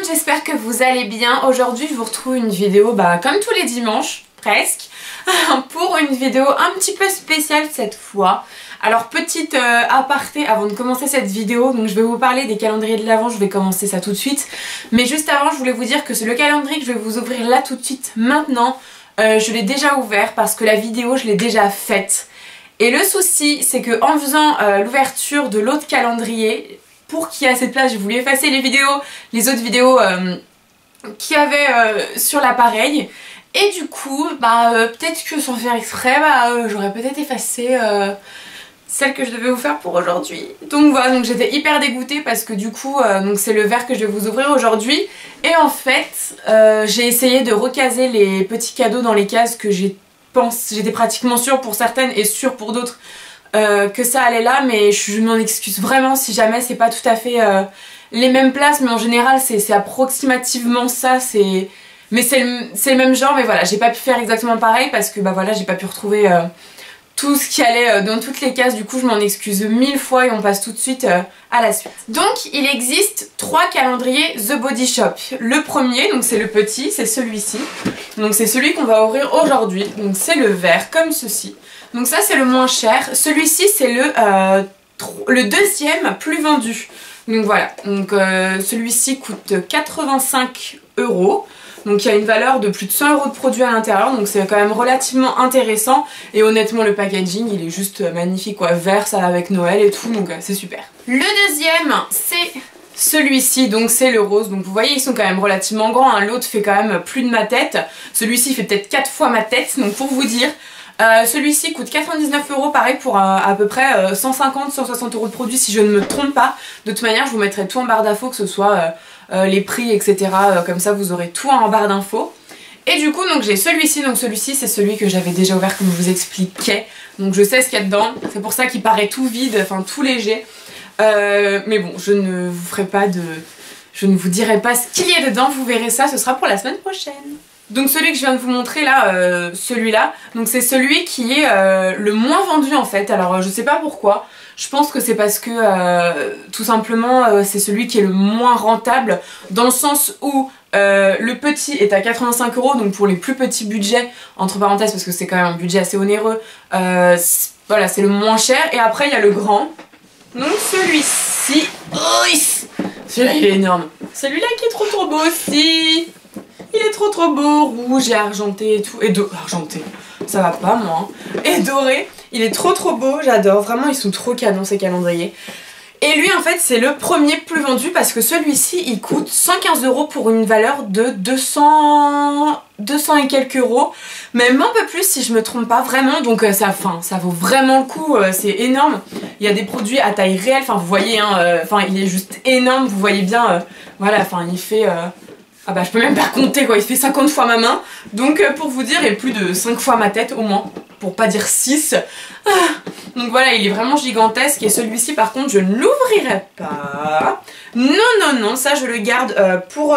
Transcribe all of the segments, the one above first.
monde, j'espère que vous allez bien. Aujourd'hui je vous retrouve une vidéo comme tous les dimanches, presque, pour une vidéo un petit peu spéciale cette fois. Alors petite aparté avant de commencer cette vidéo, donc je vais vous parler des calendriers de l'Avent, je vais commencer ça tout de suite. Mais juste avant je voulais vous dire que c'est le calendrier que je vais vous ouvrir là tout de suite maintenant. Je l'ai déjà ouvert parce que la vidéo je l'ai déjà faite. Et le souci c'est que en faisant l'ouverture de l'autre calendrier, pour qu'il y ait assez de place, je voulais effacer les autres vidéos qu'il y avait sur l'appareil. Et du coup, peut-être que sans faire exprès, j'aurais peut-être effacé celle que je devais vous faire pour aujourd'hui. Donc voilà, donc j'étais hyper dégoûtée parce que du coup, c'est le verre que je vais vous ouvrir aujourd'hui. Et en fait, j'ai essayé de recaser les petits cadeaux dans les cases que j'étais pratiquement sûre pour certaines et sûre pour d'autres que ça allait là, mais je m'en excuse vraiment si jamais c'est pas tout à fait les mêmes places, mais en général c'est approximativement ça, mais c'est le même genre, mais voilà, j'ai pas pu faire exactement pareil parce que voilà, j'ai pas pu retrouver tout ce qui allait dans toutes les cases, du coup je m'en excuse 1000 fois et on passe tout de suite à la suite. Donc il existe 3 calendriers The Body Shop. Le premier, donc c'est le petit, c'est celui-ci, donc c'est celui qu'on va ouvrir aujourd'hui, donc c'est le vert comme ceci. Donc ça c'est le moins cher, celui-ci c'est le deuxième plus vendu. Donc voilà, donc celui-ci coûte 85 €. Donc il y a une valeur de plus de 100 € de produit à l'intérieur, donc c'est quand même relativement intéressant. Et honnêtement le packaging il est juste magnifique quoi, vert, ça va avec Noël et tout, donc c'est super. Le deuxième c'est celui-ci, donc c'est le rose, donc vous voyez ils sont quand même relativement grands, hein. L'autre fait quand même plus de ma tête, celui-ci fait peut-être 4 fois ma tête, donc pour vous dire. Celui-ci coûte 99 € pareil pour à peu près 150-160 € de produits si je ne me trompe pas. De toute manière je vous mettrai tout en barre d'infos, que ce soit les prix etc, comme ça vous aurez tout en barre d'infos. Et du coup donc j'ai celui-ci, donc celui-ci c'est celui que j'avais déjà ouvert comme je vous expliquais, donc je sais ce qu'il y a dedans, c'est pour ça qu'il paraît tout vide, enfin tout léger, mais bon je ne vous ferai pas je ne vous dirai pas ce qu'il y a dedans, vous verrez ça, ce sera pour la semaine prochaine. Donc celui que je viens de vous montrer là, celui-là, donc c'est celui qui est le moins vendu en fait. Alors je sais pas pourquoi, je pense que c'est parce que tout simplement c'est celui qui est le moins rentable, dans le sens où le petit est à 85 €, donc pour les plus petits budgets, entre parenthèses parce que c'est quand même un budget assez onéreux, voilà c'est le moins cher. Et après il y a le grand, donc celui-ci, celui-là il est énorme, celui-là qui est trop beau aussi. Il est trop beau, rouge et argenté et tout, et argenté, ça va pas moi, hein. Et doré, il est trop beau, j'adore, vraiment ils sont trop canons ces calendriers. Et lui en fait c'est le premier plus vendu parce que celui-ci il coûte 115 € pour une valeur de 200 et quelques euros, même un peu plus si je me trompe pas vraiment, donc ça vaut vraiment le coup, c'est énorme. Il y a des produits à taille réelle, enfin vous voyez, hein, il est juste énorme, vous voyez bien, voilà, enfin il fait... je peux même pas compter quoi, il fait 50 fois ma main, donc pour vous dire, et plus de 5 fois ma tête au moins, pour pas dire 6. Donc voilà, il est vraiment gigantesque, et celui-ci par contre je ne l'ouvrirai pas. Non, ça je le garde pour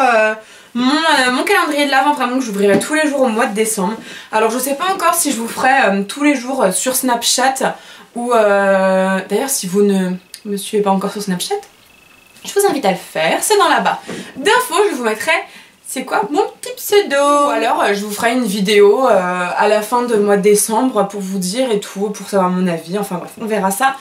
mon calendrier de l'Avent, vraiment que j'ouvrirai tous les jours au mois de décembre. Alors je sais pas encore si je vous ferai tous les jours sur Snapchat, ou d'ailleurs si vous ne me suivez pas encore sur Snapchat, je vous invite à le faire, c'est dans la barre d'infos, je vous mettrai, c'est quoi, mon petit pseudo. Ou alors je vous ferai une vidéo à la fin de mois de décembre pour vous dire et tout, pour savoir mon avis, enfin bref, on verra ça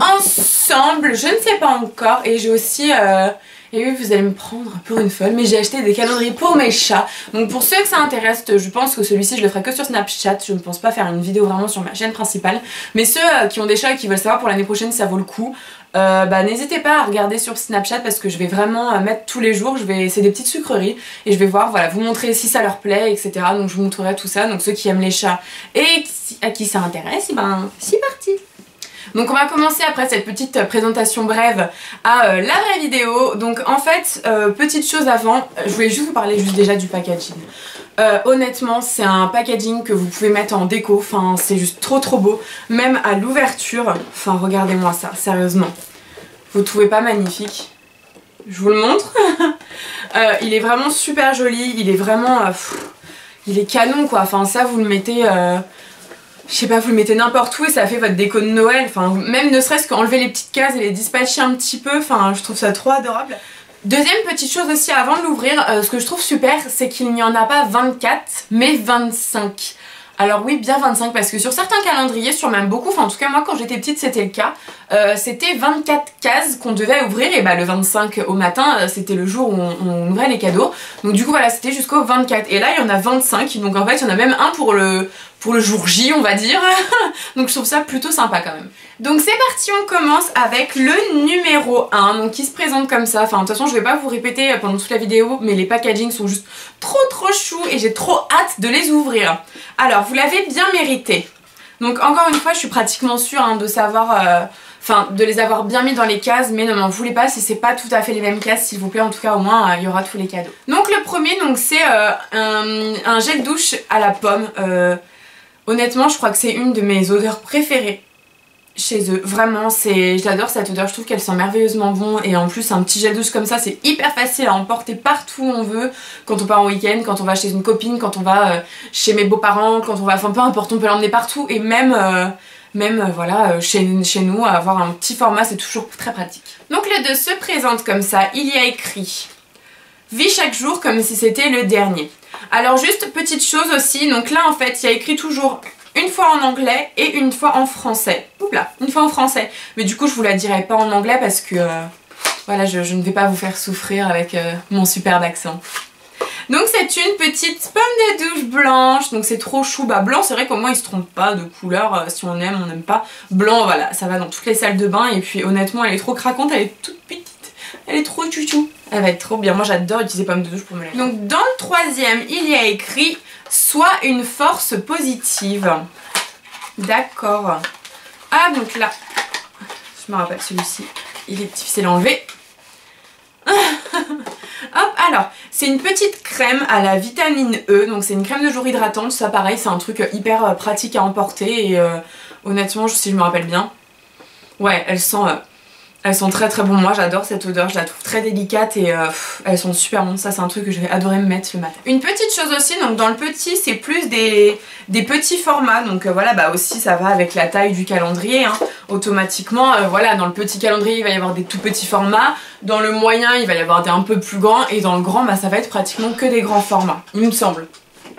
ensemble, je ne sais pas encore. Et j'ai aussi, et oui vous allez me prendre pour une folle, mais j'ai acheté des calendriers pour mes chats. Donc pour ceux que ça intéresse, je pense que celui-ci je le ferai que sur Snapchat, je ne pense pas faire une vidéo vraiment sur ma chaîne principale. Mais ceux qui ont des chats et qui veulent savoir pour l'année prochaine ça vaut le coup, n'hésitez pas à regarder sur Snapchat parce que je vais vraiment mettre tous les jours, c'est des petites sucreries et je vais voir, voilà, vous montrer si ça leur plaît, etc. Donc je vous montrerai tout ça, donc ceux qui aiment les chats et à qui ça intéresse, c'est parti. Donc on va commencer après cette petite présentation brève à la vraie vidéo. Donc en fait, petite chose avant, je voulais juste vous parler déjà du packaging. Honnêtement c'est un packaging que vous pouvez mettre en déco, enfin c'est juste trop beau, même à l'ouverture, enfin regardez-moi ça, sérieusement, vous trouvez pas magnifique? Je vous le montre. Il est vraiment super joli, il est vraiment, il est canon quoi, enfin ça vous le mettez, je sais pas, vous le mettez n'importe où et ça fait votre déco de Noël, enfin même ne serait-ce qu'enlever les petites cases et les dispatcher un petit peu, enfin je trouve ça trop adorable. Deuxième petite chose aussi avant de l'ouvrir, ce que je trouve super, c'est qu'il n'y en a pas 24 mais 25. Alors oui, bien 25 parce que sur certains calendriers, sur même beaucoup, enfin en tout cas moi quand j'étais petite c'était le cas, c'était 24 cases qu'on devait ouvrir et bah le 25 au matin c'était le jour où on ouvrait les cadeaux. Donc du coup voilà, c'était jusqu'au 24 et là il y en a 25, donc en fait il y en a même un pour le jour J on va dire. Donc je trouve ça plutôt sympa quand même. Donc c'est parti, on commence avec le numéro 1, donc qui se présente comme ça. Enfin de toute façon je vais pas vous répéter pendant toute la vidéo, mais les packaging sont juste trop choux et j'ai trop hâte de les ouvrir. Alors vous l'avez bien mérité. Donc encore une fois je suis pratiquement sûre hein, de savoir... Enfin, de les avoir bien mis dans les cases, mais ne m'en voulez pas si c'est pas tout à fait les mêmes cases, s'il vous plaît. En tout cas, au moins, il y aura tous les cadeaux. Donc le premier, donc c'est un gel douche à la pomme. Honnêtement, je crois que c'est une de mes odeurs préférées chez eux. Vraiment, j'adore cette odeur. Je trouve qu'elle sent merveilleusement bon. Et en plus, un petit gel douche comme ça, c'est hyper facile à emporter partout où on veut. Quand on part en week-end, quand on va chez une copine, quand on va chez mes beaux-parents, quand on va... Enfin, peu importe, on peut l'emmener partout. Et même voilà, chez nous, avoir un petit format, c'est toujours très pratique. Donc le 2 se présente comme ça. Il y a écrit « Vis chaque jour comme si c'était le dernier ». Alors juste petite chose aussi, donc là en fait, il y a écrit toujours une fois en anglais et une fois en français. Oups là, une fois en français. Mais du coup, je vous la dirai pas en anglais parce que voilà, je ne vais pas vous faire souffrir avec mon superbe accent. Donc c'est une petite pomme de douche blanche, donc c'est trop chou. Bah blanc, c'est vrai qu'au moins il se trompe pas de couleur, si on aime, on n'aime pas. Blanc, voilà, ça va dans toutes les salles de bain et puis honnêtement elle est trop craquante, elle est toute petite, elle est trop chouchou. Elle va être trop bien, moi j'adore utiliser pomme de douche pour me laver. Donc dans le troisième, il y a écrit « Sois une force positive ». D'accord. Ah donc là, je me rappelle celui-ci, il est difficile à enlever. Hop, alors, c'est une petite crème à la vitamine E, donc c'est une crème de jour hydratante, ça pareil, c'est un truc hyper pratique à emporter et honnêtement, si je me rappelle bien, ouais, elles sont très très bon. Moi j'adore cette odeur, je la trouve très délicate et elles sont super bonnes, ça c'est un truc que je vais adorer me mettre le matin. Une petite chose aussi, donc dans le petit, c'est plus des petits formats, donc voilà, bah aussi ça va avec la taille du calendrier, hein. Automatiquement, voilà, dans le petit calendrier il va y avoir des tout petits formats, dans le moyen il va y avoir des un peu plus grands et dans le grand bah ça va être pratiquement que des grands formats, il me semble,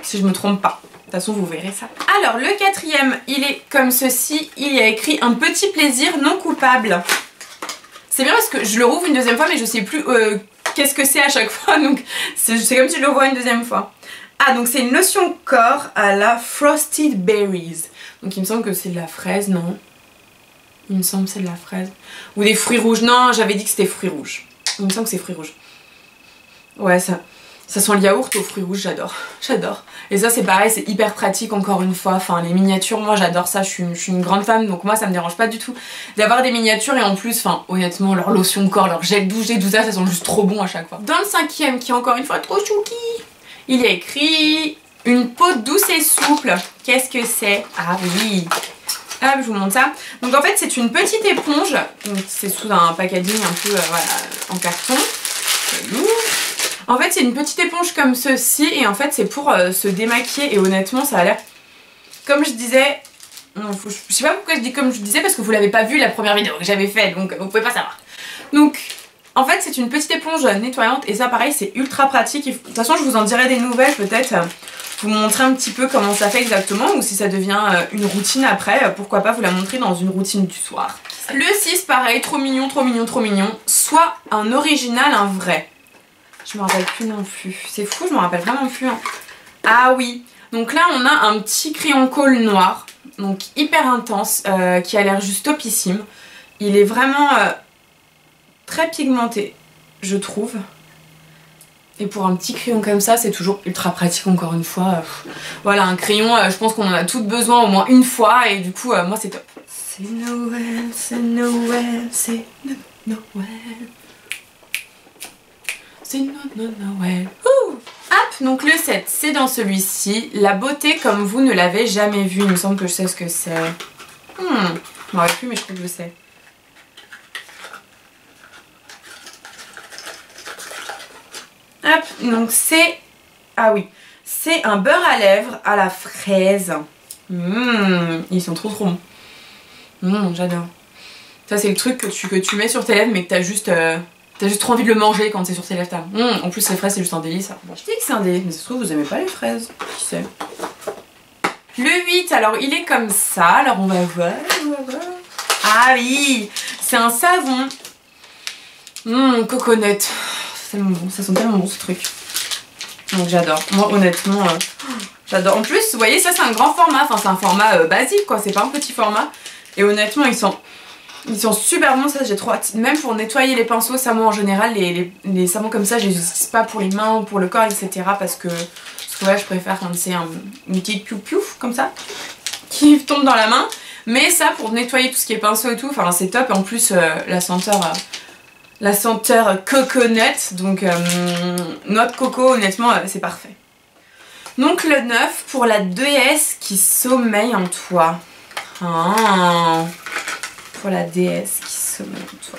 si je me trompe pas. De toute façon vous verrez ça. Alors le quatrième, il est comme ceci, il y a écrit un petit plaisir non coupable. C'est bien parce que je le rouvre une deuxième fois mais je sais plus qu'est-ce que c'est à chaque fois, donc c'est comme si je le vois une deuxième fois. Ah donc c'est une lotion corps à la Frosted Berries. Donc il me semble que c'est de la fraise, non? Il me semble que c'est de la fraise. Ou des fruits rouges, non j'avais dit que c'était fruits rouges. Il me semble que c'est fruits rouges. Ouais ça sent le yaourt aux fruits rouges, j'adore, j'adore. Et ça c'est pareil, c'est hyper pratique encore une fois, enfin les miniatures, moi j'adore ça, je suis une grande fan, donc moi ça me dérange pas du tout d'avoir des miniatures et en plus, enfin honnêtement leur lotion corps, leur gel douche et tout ça, ça sent juste trop bon à chaque fois. Dans le cinquième, qui est encore une fois trop chouki, il y a écrit une peau douce et souple. Qu'est-ce que c'est? Ah oui, hop je vous montre ça. Donc en fait c'est une petite éponge, donc c'est sous un packaging un peu voilà, en carton. En fait c'est une petite éponge comme ceci et en fait c'est pour se démaquiller et honnêtement ça a l'air, comme je disais, non, je sais pas pourquoi je dis comme je disais parce que vous l'avez pas vu la première vidéo que j'avais fait donc vous pouvez pas savoir. Donc en fait c'est une petite éponge nettoyante et ça pareil c'est ultra pratique. De toute façon je vous en dirai des nouvelles peut-être, vous montrer un petit peu comment ça fait exactement ou si ça devient une routine après, pourquoi pas vous la montrer dans une routine du soir. Le 6 pareil, trop mignon, trop mignon, trop mignon, soit un original, un vrai. Je me rappelle plus non plus. C'est fou, je me rappelle vraiment plus. Hein. Ah oui. Donc là, on a un petit crayon colle noir. Donc hyper intense. Qui a l'air juste topissime. Il est vraiment très pigmenté, je trouve. Et pour un petit crayon comme ça, c'est toujours ultra pratique encore une fois. Voilà, un crayon, je pense qu'on en a toutes besoin au moins une fois. Et du coup, moi c'est top. C'est Noël, c'est Noël, c'est Noël. C'est Noël. Hop, donc le 7, c'est dans celui-ci. La beauté comme vous ne l'avez jamais vue. Il me semble que je sais ce que c'est. Je m'en rappelle plus, mais je crois que je sais. Hop, donc c'est... Ah oui, c'est un beurre à lèvres à la fraise. Ils sont trop bons. J'adore. Ça c'est le truc que tu mets sur tes lèvres mais que t'as juste T'as juste trop envie de le manger quand c'est sur tes lèvres. En plus les fraises c'est juste un délice. Bon, je dis que c'est un délice, mais ça se trouve vous aimez pas les fraises. Qui sait. Le 8, alors il est comme ça. Alors on va voir. Ah oui, c'est un savon. Coconut. C'est tellement bon, ça sent tellement bon ce truc. Donc j'adore. Moi honnêtement, j'adore. En plus, vous voyez, ça c'est un grand format. Enfin c'est un format basique quoi, c'est pas un petit format. Et honnêtement, ils sont super bons, ça j'ai trop hâte. Même pour nettoyer les pinceaux, ça moi en général, les savons comme ça, je les utilise pas pour les mains ou pour le corps, etc. Parce que ouais, je préfère quand c'est une petite piouf comme ça, qui tombe dans la main. Mais ça, pour nettoyer tout ce qui est pinceau et tout, enfin c'est top. En plus, la senteur coconut, donc noix de coco, honnêtement, c'est parfait. Donc le 9 pour la déesse qui sommeille en toi. Pour la déesse qui sommeille en toi.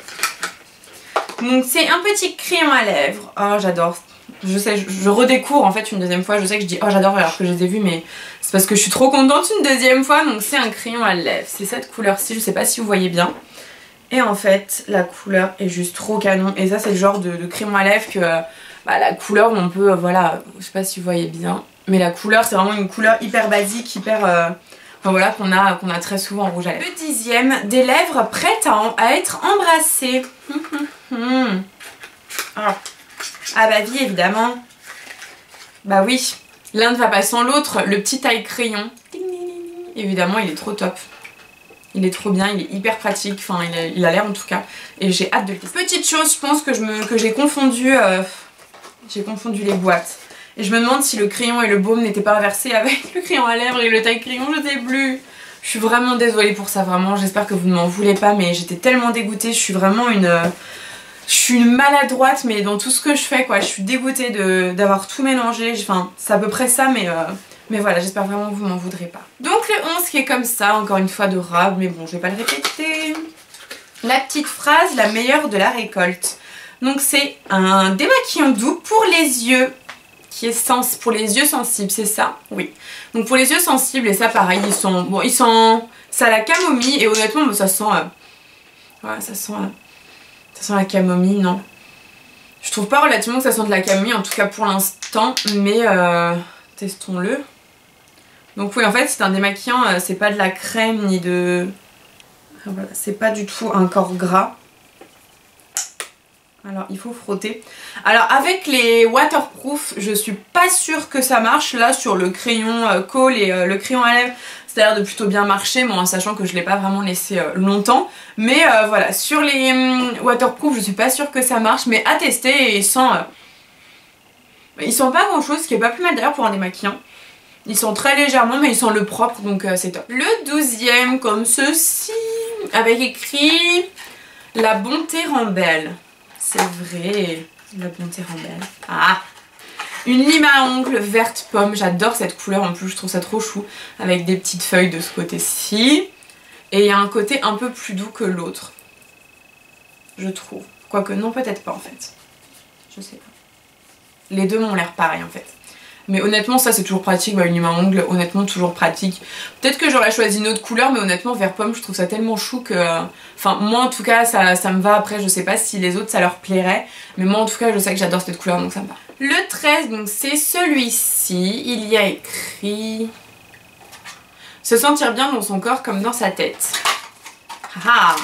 Donc c'est un petit crayon à lèvres. Oh j'adore. Je sais, je redécouvre en fait une deuxième fois. Je sais que je dis oh j'adore alors que je les ai vus, mais c'est parce que je suis trop contente une deuxième fois. Donc c'est un crayon à lèvres. C'est cette couleur-ci, je sais pas si vous voyez bien. Et en fait la couleur est juste trop canon. Et ça c'est le genre de crayon à lèvres que la couleur on peut, voilà, je sais pas si vous voyez bien. Mais la couleur c'est vraiment une couleur hyper basique, hyper... enfin voilà, qu'on a très souvent en rouge à lèvres. Le 10e, des lèvres prêtes à être embrassées. Ah bah oui, évidemment. Bah oui, l'un ne va pas sans l'autre. Le petit taille crayon. Évidemment, il est trop top. Il est trop bien, il est hyper pratique. Enfin, il a l'air en tout cas. Et j'ai hâte de le tester. Petite chose, je pense que j'ai confondu les boîtes. Et je me demande si le crayon et le baume n'étaient pas inversés avec le crayon à lèvres et le taille crayon, je sais plus. Je suis vraiment désolée pour ça, vraiment. J'espère que vous ne m'en voulez pas, mais j'étais tellement dégoûtée. Je suis vraiment je suis une maladroite, mais dans tout ce que je fais, quoi. Je suis dégoûtée d'avoir tout mélangé. Enfin, c'est à peu près ça, mais voilà, j'espère vraiment que vous m'en voudrez pas. Donc le 11 qui est comme ça, encore une fois de rab, mais bon, je vais pas le répéter. La petite phrase, la meilleure de la récolte. Donc c'est un démaquillant doux pour les yeux. Qui est pour les yeux sensibles, c'est ça? Oui. Donc pour les yeux sensibles, et ça pareil, ça a la camomille, et honnêtement, ça sent... ouais, ça sent la camomille, non. Je trouve pas relativement que ça sente de la camomille, en tout cas pour l'instant, mais testons-le. Donc oui, en fait, c'est un démaquillant, c'est pas de la crème, ni de... Voilà, c'est pas du tout un corps gras. Alors il faut frotter. Alors avec les waterproof, je suis pas sûre que ça marche. Là sur le crayon Kohl et le crayon à lèvres, ça a l'air de plutôt bien marcher, moi en sachant que je l'ai pas vraiment laissé longtemps. Mais voilà, sur les waterproof, je suis pas sûre que ça marche, mais à tester. Et ils sentent pas grand chose, ce qui est pas plus mal d'ailleurs pour un démaquillant. Ils sentent très légèrement, mais ils sentent le propre, donc c'est top. Le 12e comme ceci, avec écrit la bonté rend belle. C'est vrai, la bonté rend belle. Ah, une lime à ongles verte pomme. J'adore cette couleur en plus, je trouve ça trop chou. Avec des petites feuilles de ce côté-ci. Et il y a un côté un peu plus doux que l'autre. Je trouve. Quoique non, peut-être pas en fait. Je sais pas. Les deux m'ont l'air pareil en fait. Mais honnêtement ça c'est toujours pratique, une lime à ongles, honnêtement toujours pratique. Peut-être que j'aurais choisi une autre couleur, mais honnêtement vert pomme je trouve ça tellement chou que... Enfin moi en tout cas ça me va. Après je sais pas si les autres ça leur plairait, mais moi en tout cas je sais que j'adore cette couleur donc ça me va. Le 13 donc c'est celui-ci, il y a écrit... Se sentir bien dans son corps comme dans sa tête. Ah.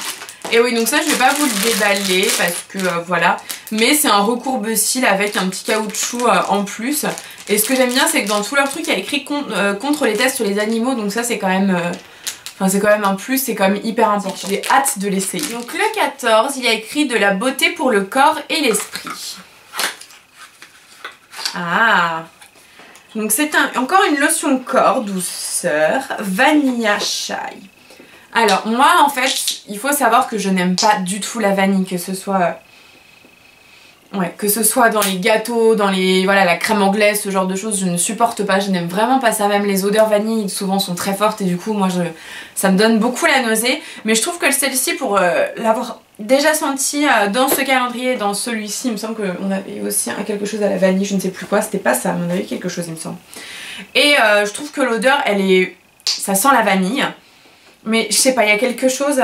Et oui donc ça je vais pas vous le déballer parce que voilà. Mais c'est un recourbe-cils avec un petit caoutchouc en plus. Et ce que j'aime bien c'est que dans tout leur truc il y a écrit contre les tests sur les animaux. Donc ça c'est quand même... Enfin c'est quand même un plus, c'est quand même hyper important. J'ai hâte de l'essayer. Donc le 14 il y a écrit de la beauté pour le corps et l'esprit. Ah. Donc c'est encore une lotion corps douceur vanilla chai. Alors moi en fait il faut savoir que je n'aime pas du tout la vanille, que ce soit dans les gâteaux, dans les la crème anglaise, ce genre de choses, je ne supporte pas, je n'aime vraiment pas ça. Même les odeurs vanille souvent sont très fortes et du coup moi ça me donne beaucoup la nausée. Mais je trouve que celle-ci, pour l'avoir déjà sentie dans ce calendrier, dans celui-ci, il me semble qu'on avait aussi quelque chose à la vanille, je ne sais plus quoi, c'était pas ça, mais on avait quelque chose il me semble. Et je trouve que l'odeur ça sent la vanille. Mais je sais pas, il y a quelque chose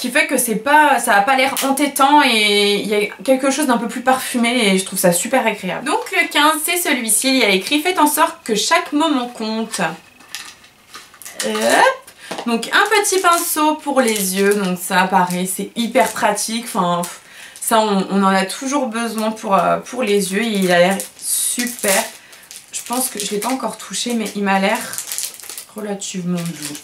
qui fait que c'est pas, ça a pas l'air entêtant et il y a quelque chose d'un peu plus parfumé et je trouve ça super agréable. Donc le 15 c'est celui-ci, il y a écrit faites en sorte que chaque moment compte. Hop. Donc un petit pinceau pour les yeux, donc ça pareil c'est hyper pratique, enfin ça on en a toujours besoin pour les yeux, il a l'air super. Je pense que je l'ai pas encore touché mais il m'a l'air relativement doux.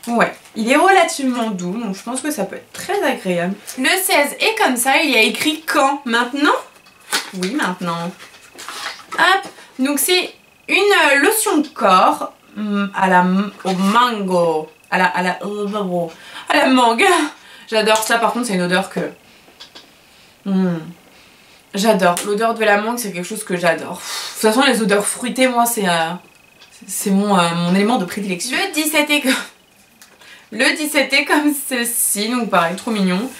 Ouais, il est relativement doux, donc je pense que ça peut être très agréable. Le 16 est comme ça, il y a écrit quand? Maintenant? Oui, maintenant. Hop, donc c'est une lotion de corps au mango. À la mangue. J'adore ça, par contre c'est une odeur que... J'adore. L'odeur de la mangue c'est quelque chose que j'adore. De toute façon les odeurs fruitées, moi c'est mon élément de prédilection. Le 17 est comme... Le 17 est comme ceci, donc pareil, trop mignon.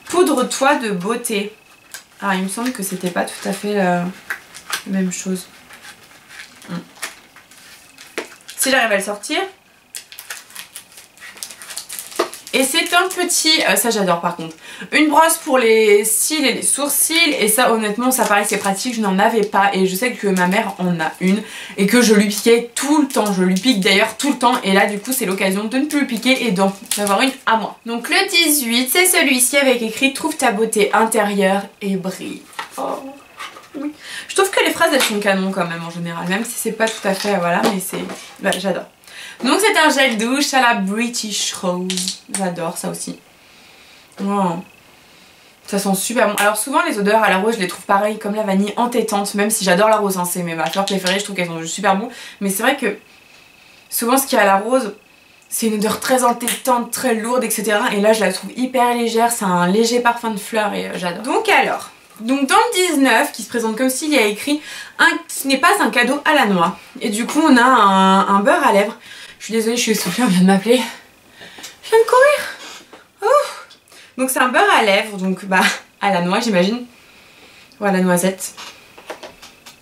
Poudre-toi de beauté. Ah, il me semble que c'était pas tout à fait la même chose. Si j'arrive à le sortir. Et c'est un petit, ça j'adore par contre, une brosse pour les cils et les sourcils. Et ça honnêtement ça paraît c'est pratique, je n'en avais pas. Et je sais que ma mère en a une et que je lui piquais tout le temps. Je lui pique d'ailleurs tout le temps. Et là du coup c'est l'occasion de ne plus lui piquer et d'en avoir une à moi. Donc le 18 c'est celui-ci avec écrit trouve ta beauté intérieure et brille. Oh oui. Je trouve que les phrases elles sont canon quand même en général. Même si c'est pas tout à fait voilà mais c'est... Bah, j'adore. Donc c'est un gel douche à la British Rose. J'adore ça aussi. Oh. Ça sent super bon. Alors souvent les odeurs à la rose je les trouve pareil comme la vanille entêtante. Même si j'adore la rose, hein, c'est ma fleur préférée. Je trouve qu'elles sont juste super bon. Mais c'est vrai que souvent ce qu'il y a à la rose c'est une odeur très entêtante, très lourde etc. Et là je la trouve hyper légère. C'est un léger parfum de fleurs et j'adore. Donc alors, donc dans le 19 qui se présente comme s'il y a écrit ce n'est pas un cadeau à la noix. Et du coup on a un beurre à lèvres. Je suis désolée, je suis essoufflée, on vient de m'appeler. Je viens de courir. Donc c'est un beurre à lèvres, donc bah à la noix j'imagine. Ou à la noisette. Ça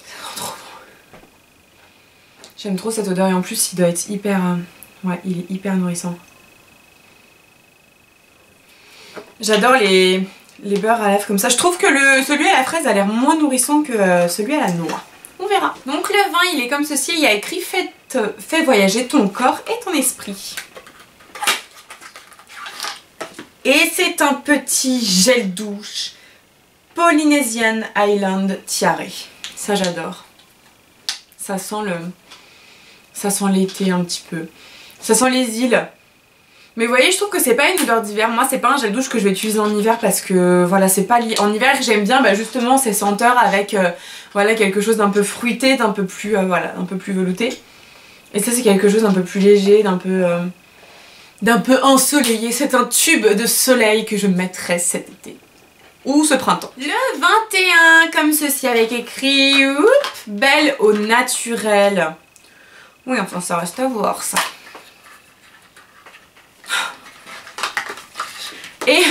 sent trop bon. J'aime trop cette odeur et en plus il doit être hyper... ouais, il est hyper nourrissant. J'adore les beurres à lèvres comme ça. Je trouve que celui à la fraise a l'air moins nourrissant que celui à la noix. On verra. Donc le 20 il est comme ceci, il y a écrit fais voyager ton corps et ton esprit. Et c'est un petit gel douche Polynesian Island Tiare. Ça j'adore. Ça sent l'été un petit peu. Ça sent les îles. Mais vous voyez, je trouve que c'est pas une odeur d'hiver. Moi c'est pas un gel douche que je vais utiliser en hiver parce que voilà c'est pas en hiver j'aime bien bah, justement ces senteurs avec voilà quelque chose d'un peu fruité, d'un peu plus voilà, un peu plus velouté. Et ça c'est quelque chose d'un peu plus léger, d'un peu ensoleillé. C'est un tube de soleil que je mettrai cet été. Ou ce printemps. Le 21 comme ceci avec écrit belle au naturel. Oui enfin ça reste à voir ça. Et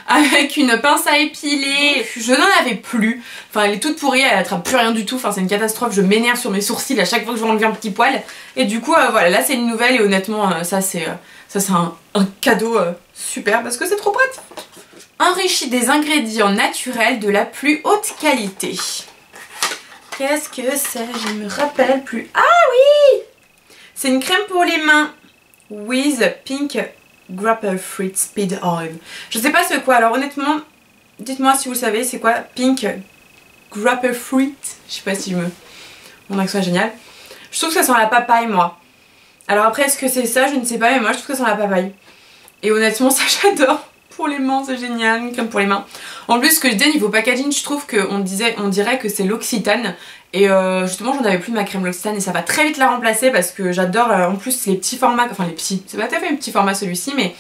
avec une pince à épiler, je n'en avais plus. Enfin elle est toute pourrie, elle attrape plus rien du tout. Enfin c'est une catastrophe, je m'énerve sur mes sourcils à chaque fois que je veux enlever un petit poil. Et du coup voilà, là c'est une nouvelle et honnêtement ça c'est un cadeau super parce que c'est trop pratique. Enrichi des ingrédients naturels de la plus haute qualité. Qu'est-ce que c'est? Je me rappelle plus. Ah oui! C'est une crème pour les mains with pink grapefruit speed oil. Je sais pas c'est quoi, alors honnêtement, dites-moi si vous savez c'est quoi pink grapefruit. Je sais pas si mon accent est génial. Je trouve que ça sent la papaye moi. Alors après est-ce que c'est ça? Je ne sais pas mais moi je trouve que ça sent la papaye. Et honnêtement ça j'adore. Pour les mains c'est génial, une crème pour les mains. En plus ce que je dis niveau packaging je trouve qu'on dirait que c'est l'Occitane. Et justement j'en avais plus de ma crème L'Occitane et ça va très vite la remplacer parce que j'adore en plus les petits formats, enfin les petits, c'est pas tout à fait un petit format celui-ci mais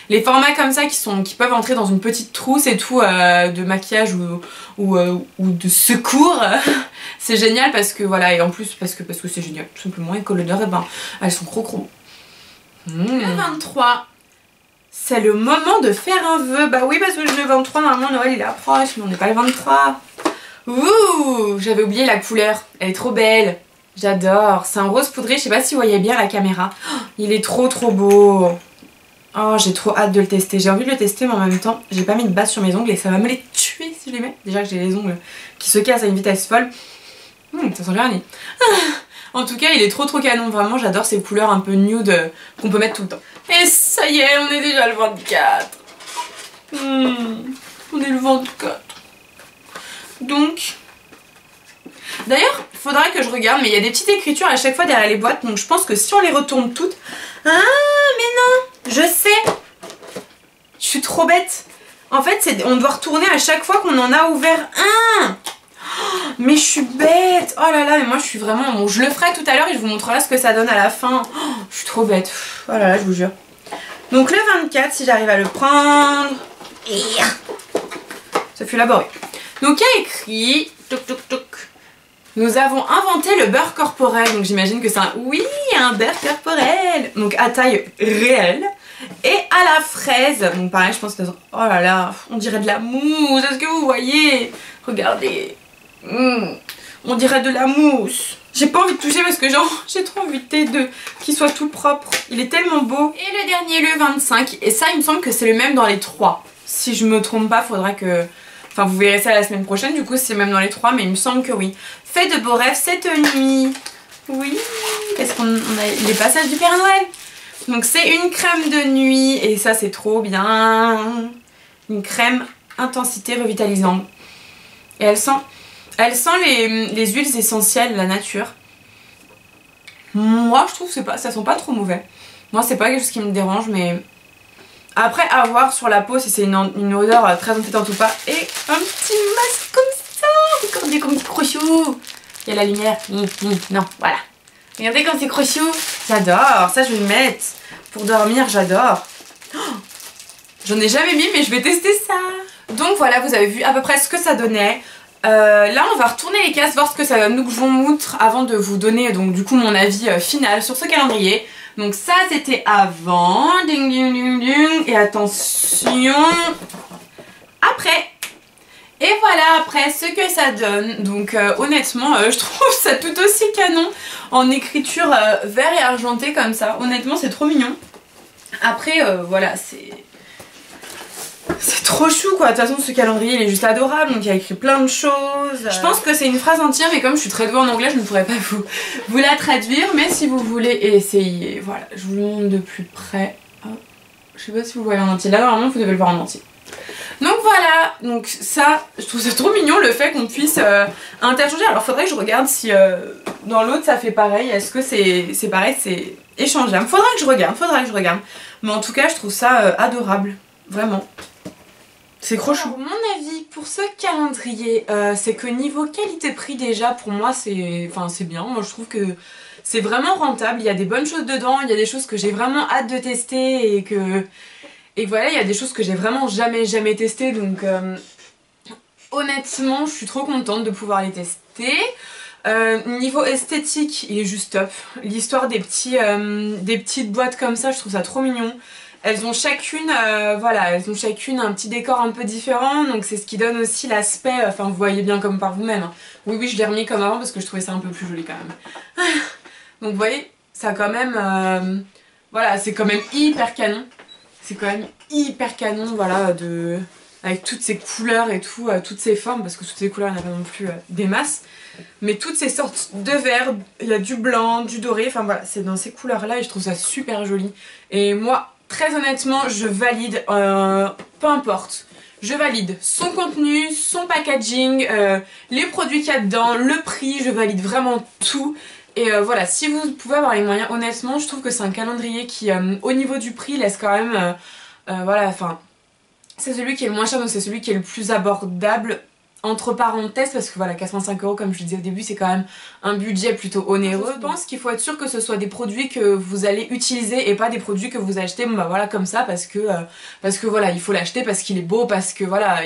les formats comme ça qui peuvent entrer dans une petite trousse et tout de maquillage ou de secours. C'est génial parce que voilà et en plus parce que c'est génial tout simplement et que l'odeur et ben elles sont trop. Le 23 c'est le moment de faire un vœu. Bah oui parce que le 23 normalement Noël il est approche mais on n'est pas le 23. Ouh, j'avais oublié la couleur, elle est trop belle, j'adore, c'est un rose poudré, je sais pas si vous voyez bien la caméra, oh, il est trop beau. Oh, j'ai trop hâte de le tester. J'ai envie de le tester, mais en même temps, j'ai pas mis de base sur mes ongles et ça va me les tuer si je les mets. Déjà que j'ai les ongles qui se cassent à une vitesse folle. Ça sent le vernis. En tout cas, il est trop canon. Vraiment, j'adore ces couleurs un peu nude qu'on peut mettre tout le temps. Et ça y est, on est déjà le 24. On est le 24. Donc... D'ailleurs, il faudra que je regarde, mais il y a des petites écritures à chaque fois derrière les boîtes. Donc je pense que si on les retourne toutes... Ah, mais non, je sais. Je suis trop bête. En fait, on doit retourner à chaque fois qu'on en a ouvert un. Mais je suis bête. Oh là là, mais moi je suis vraiment... Bon, je le ferai tout à l'heure et je vous montrerai ce que ça donne à la fin. Je suis trop bête. Oh là là, je vous jure. Donc le 24, si j'arrive à le prendre... Ça fut laborieux. Donc il y a écrit... Toc toc toc. Nous avons inventé le beurre corporel. Donc j'imagine que c'est un... Oui, un beurre corporel. Donc à taille réelle. Et à la fraise. Donc pareil, je pense que... Oh là là, on dirait de la mousse. Est-ce que vous voyez? Regardez. On dirait de la mousse. J'ai pas envie de toucher parce que genre j'ai trop envie qu'il soit tout propre. Il est tellement beau. Et le dernier, le 25. Et ça, il me semble que c'est le même dans les 3. Si je me trompe pas, faudra que... Enfin, vous verrez ça la semaine prochaine. Du coup, c'est même dans les 3, mais il me semble que oui. Fais de beaux rêves cette nuit. Oui. Qu'est-ce qu'on a? Les passages du Père Noël. Donc c'est une crème de nuit. Et ça, c'est trop bien. Une crème intensité revitalisante. Et elle sent les huiles essentielles, la nature. Moi, je trouve que ça sent pas trop mauvais. Moi, c'est pas quelque chose qui me dérange, mais... Après, à voir sur la peau si c'est une odeur très entêtante ou pas. Et un petit masque comme ça. Regardez comme c'est crochou. Il y a la lumière. Non, voilà. Regardez comme c'est crochou. J'adore. Ça, je vais le mettre. Pour dormir, j'adore. Oh, j'en ai jamais mis, mais je vais tester ça. Donc voilà, vous avez vu à peu près ce que ça donnait. Là, on va retourner les cases, voir ce que ça donne. Donc, je vous montre avant de vous donner donc du coup mon avis final sur ce calendrier. Donc ça c'était avant, ding ding ding ding, et attention, après. Et voilà après ce que ça donne. Donc honnêtement je trouve ça tout aussi canon en écriture vert et argenté comme ça. Honnêtement c'est trop mignon. Après voilà c'est trop chou quoi. De toute façon ce calendrier il est juste adorable. Donc il y a écrit plein de choses. Je pense que c'est une phrase entière, mais comme je suis très douée en anglais je ne pourrais pas vous la traduire. Mais si vous voulez essayer, voilà, je vous le montre de plus près. Oh, je sais pas si vous voyez en entier. Là normalement vous devez le voir en entier. Donc voilà, donc ça, je trouve ça trop mignon le fait qu'on puisse interchanger. Alors faudrait que je regarde si dans l'autre ça fait pareil. Est-ce que c'est pareil, c'est échangeable. Faudrait que je regarde. Mais en tout cas je trouve ça adorable, vraiment. C'est trop chou. Mon avis pour ce calendrier, c'est que niveau qualité-prix déjà, pour moi c'est bien. Moi je trouve que c'est vraiment rentable. Il y a des bonnes choses dedans, il y a des choses que j'ai vraiment hâte de tester et voilà, il y a des choses que j'ai vraiment jamais testées. Donc honnêtement, je suis trop contente de pouvoir les tester. Niveau esthétique, il est juste top. L'histoire des petites boîtes comme ça, je trouve ça trop mignon. Elles ont chacune, elles ont chacune un petit décor un peu différent, donc c'est ce qui donne aussi l'aspect, enfin vous voyez bien comme par vous-même. Hein. Oui, je l'ai remis comme avant parce que je trouvais ça un peu plus joli quand même. Donc vous voyez, ça quand même, voilà, c'est quand même hyper canon. C'est quand même hyper canon, voilà, avec toutes ces couleurs et tout, toutes ces formes, parce que toutes ces couleurs, il n'y en a pas non plus des masses. Mais toutes ces sortes de verts, il y a du blanc, du doré, enfin voilà, c'est dans ces couleurs-là et je trouve ça super joli. Et moi, très honnêtement, je valide, peu importe, je valide son contenu, son packaging, les produits qu'il y a dedans, le prix, je valide vraiment tout. Et voilà, si vous pouvez avoir les moyens, honnêtement, je trouve que c'est un calendrier qui, au niveau du prix, laisse quand même, voilà, enfin, c'est celui qui est le moins cher, donc c'est celui qui est le plus abordable. Entre parenthèses, parce que voilà, 85 €, comme je le disais au début, c'est quand même un budget plutôt onéreux. Je pense qu'il faut être sûr que ce soit des produits que vous allez utiliser et pas des produits que vous achetez, bon bah voilà, comme ça, parce que voilà, il faut l'acheter parce qu'il est beau, parce que voilà,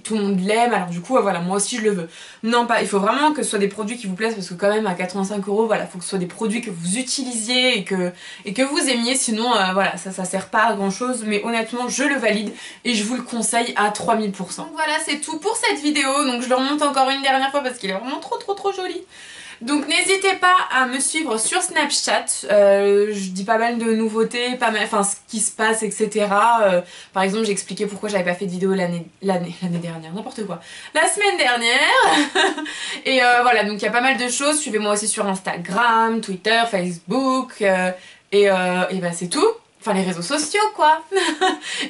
tout le monde l'aime, alors du coup, voilà, moi aussi je le veux. Non, pas, il faut vraiment que ce soit des produits qui vous plaisent, parce que quand même, à 85 €, voilà, il faut que ce soit des produits que vous utilisiez et que vous aimiez, sinon, voilà, ça sert pas à grand chose, mais honnêtement, je le valide et je vous le conseille à 3000%. Donc voilà, c'est tout pour cette vidéo. vidéo, donc je le remonte encore une dernière fois parce qu'il est vraiment trop joli. Donc n'hésitez pas à me suivre sur Snapchat, je dis pas mal de nouveautés, enfin ce qui se passe, etc. Par exemple j'ai expliqué pourquoi j'avais pas fait de vidéo l'année dernière, n'importe quoi, la semaine dernière. Et voilà, donc il y a pas mal de choses, suivez-moi aussi sur Instagram, Twitter, Facebook, et bah c'est tout. Enfin les réseaux sociaux quoi.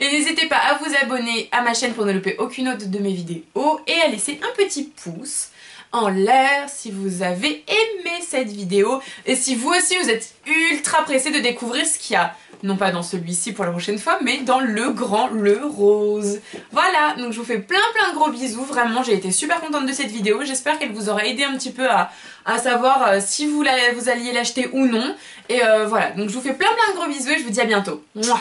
Et n'hésitez pas à vous abonner à ma chaîne pour ne louper aucune autre de mes vidéos et à laisser un petit pouce en l'air si vous avez aimé cette vidéo et si vous aussi vous êtes ultra pressé de découvrir ce qu'il y a, non pas dans celui-ci pour la prochaine fois, mais dans le grand, le rose. Voilà, donc je vous fais plein de gros bisous, vraiment j'ai été super contente de cette vidéo, j'espère qu'elle vous aura aidé un petit peu à savoir si vous alliez l'acheter ou non. Et voilà, donc je vous fais plein de gros bisous et je vous dis à bientôt. Mouah.